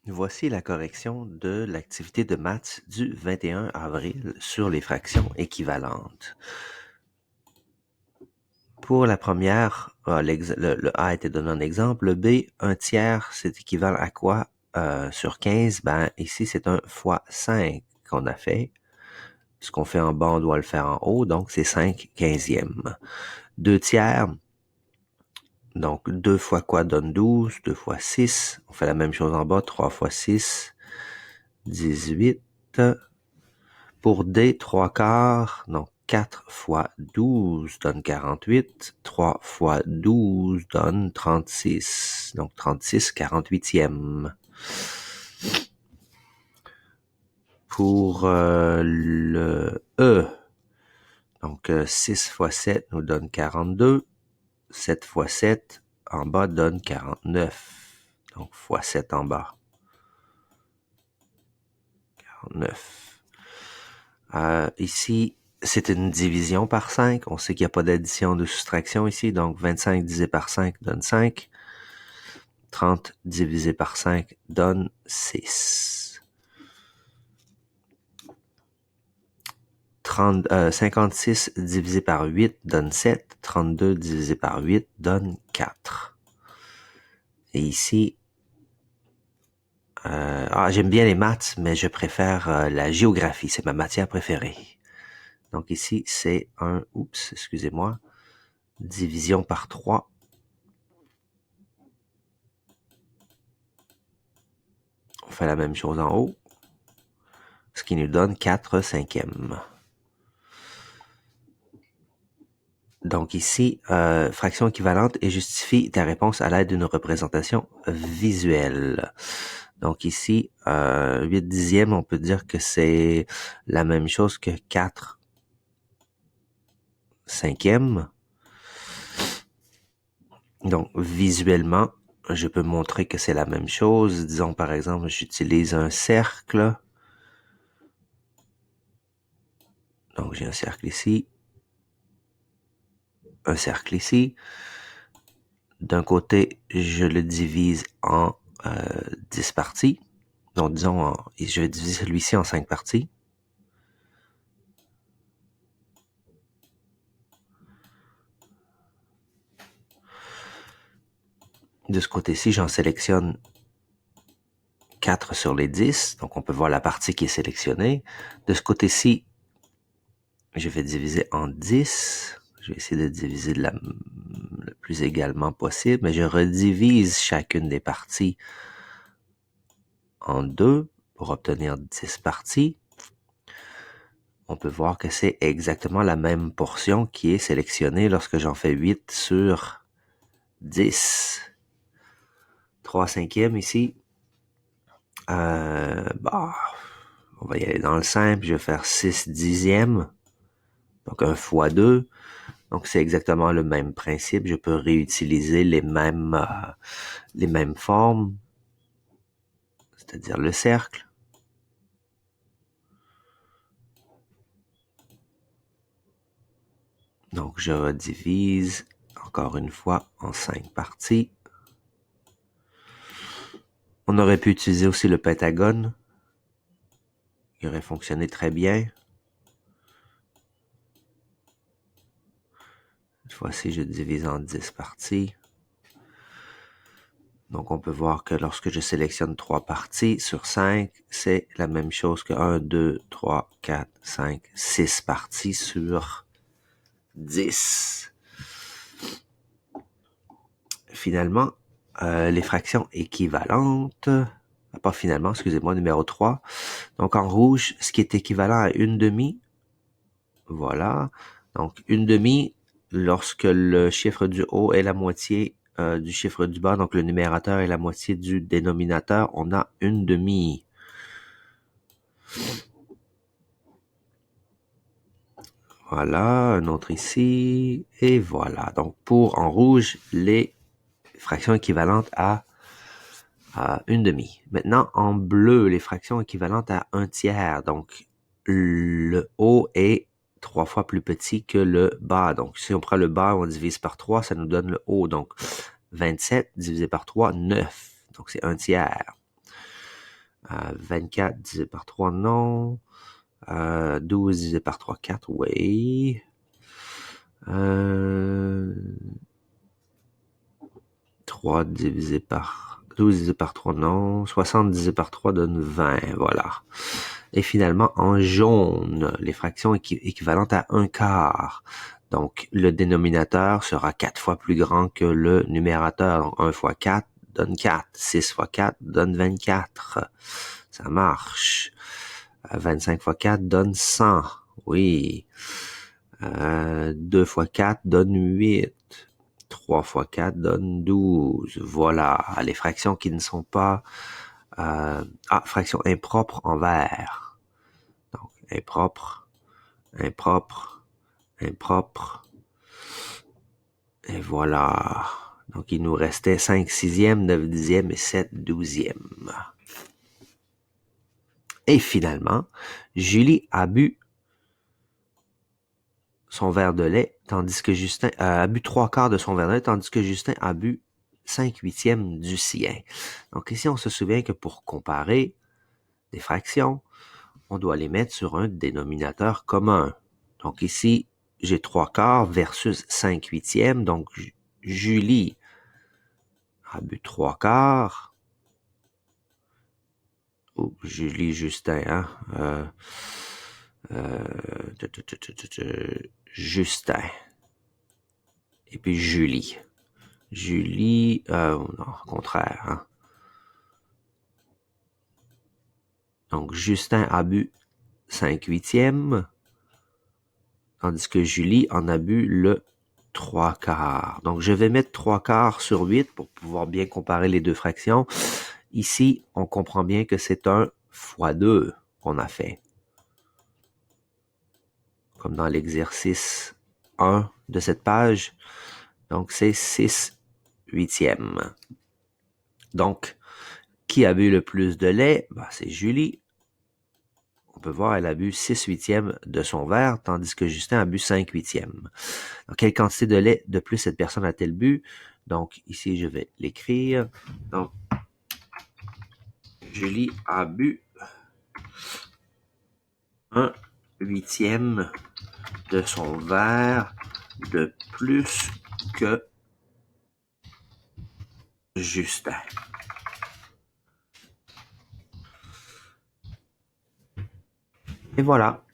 Voici la correction de l'activité de maths du 21 avril sur les fractions équivalentes. Pour la première, le A était donné en exemple. Le B, 1/3, c'est équivalent à quoi sur 15? Ben, ici, c'est 1 fois 5 qu'on a fait. Ce qu'on fait en bas, on doit le faire en haut, donc c'est 5/15. 2/3, donc 2 fois quoi donne 12? 2 fois 6. On fait la même chose en bas, 3 fois 6, 18. Pour D, 3/4, donc 4 fois 12 donne 48. 3 fois 12 donne 36. Donc 36 48e. Pour le E, donc 6 fois 7 nous donne 42. 7 fois 7 en bas donne 49. Donc fois 7 en bas. 49. Ici, c'est une division par 5. On sait qu'il n'y a pas d'addition de soustraction ici. Donc 25 divisé par 5 donne 5. 30 divisé par 5 donne 6. 56 divisé par 8 donne 7. 32 divisé par 8 donne 4. Et ici, j'aime bien les maths, mais je préfère la géographie. C'est ma matière préférée. Donc ici, c'est excusez-moi, division par 3. On fait la même chose en haut, ce qui nous donne 4/5. Donc ici, fraction équivalente et justifie ta réponse à l'aide d'une représentation visuelle. Donc ici, 8/10, on peut dire que c'est la même chose que 4/5. Donc visuellement, je peux montrer que c'est la même chose. Disons par exemple, j'utilise un cercle. Donc j'ai un cercle ici. Un cercle ici. D'un côté, je le divise en 10 parties. Donc, disons, je vais diviser celui-ci en 5 parties. De ce côté-ci, j'en sélectionne 4 sur les 10. Donc, on peut voir la partie qui est sélectionnée. De ce côté-ci, je vais diviser en 10. Je vais essayer de diviser le plus également possible, mais je redivise chacune des parties en 2 pour obtenir 10 parties. On peut voir que c'est exactement la même portion qui est sélectionnée lorsque j'en fais 8 sur 10. 3/5 ici. On va y aller dans le simple. Je vais faire 6/10. Donc 1 fois 2. Donc c'est exactement le même principe. Je peux réutiliser les mêmes formes, c'est-à-dire le cercle. Donc je redivise encore une fois en 5 parties. On aurait pu utiliser aussi le pentagone. Il aurait fonctionné très bien. Cette fois-ci, je divise en 10 parties. Donc, on peut voir que lorsque je sélectionne 3 parties sur 5, c'est la même chose que 1, 2, 3, 4, 5, 6 parties sur 10. Finalement, les fractions équivalentes, pas finalement, excusez-moi, numéro 3. Donc, en rouge, ce qui est équivalent à 1/2, voilà. Donc, 1/2, lorsque le chiffre du haut est la moitié du chiffre du bas, donc le numérateur est la moitié du dénominateur, on a 1/2. Voilà, un autre ici, et voilà. Donc, pour en rouge, les fractions équivalentes à 1/2. Maintenant, en bleu, les fractions équivalentes à 1/3. Donc, le haut est 3 fois plus petit que le bas. Donc, si on prend le bas, on divise par 3, ça nous donne le haut. Donc, 27 divisé par 3, 9. Donc, c'est 1/3. 24 divisé par 3, non. 12 divisé par 3, 4, oui. 3 divisé par 12 divisé par 3, non. 60 divisé par 3 donne 20, voilà. Et finalement, en jaune, les fractions équivalentes à 1/4. Donc, le dénominateur sera 4 fois plus grand que le numérateur. Donc, 1 fois 4 donne 4. 6 fois 4 donne 24. Ça marche. 25 fois 4 donne 100. Oui. 2 fois 4 donne 8. 3 fois 4 donne 12. Voilà. Les fractions qui ne sont pas... fractions impropres en vert. Donc, impropre, impropre, impropre. Et voilà. Donc, il nous restait 5 sixièmes, 9 dixièmes et 7 douzièmes. Et finalement, Julie a bu son verre de lait, tandis que Justin a bu 3/4 de son verre de lait, tandis que Justin a bu 5/8 du sien. Donc ici, on se souvient que pour comparer des fractions, on doit les mettre sur un dénominateur commun. Donc ici, j'ai 3/4 versus 5/8. Donc Julie a bu 3/4. Oh, Julie Justin, hein? Justin. Et puis Julie. Julie, non, contraire, hein. Donc, Justin a bu 5/8, tandis que Julie en a bu le 3/4. Donc, je vais mettre 3/4 sur 8 pour pouvoir bien comparer les deux fractions. Ici, on comprend bien que c'est un fois 2 qu'on a fait. Comme dans l'exercice 1 de cette page. Donc, c'est 6/8. Donc, qui a bu le plus de lait? C'est Julie. On peut voir, elle a bu 6/8 de son verre, tandis que Justin a bu 5/8. Donc, quelle quantité de lait de plus cette personne a-t-elle bu? Donc, ici, je vais l'écrire. Donc, Julie a bu 1/8 de son verre de plus que Justin. Et voilà.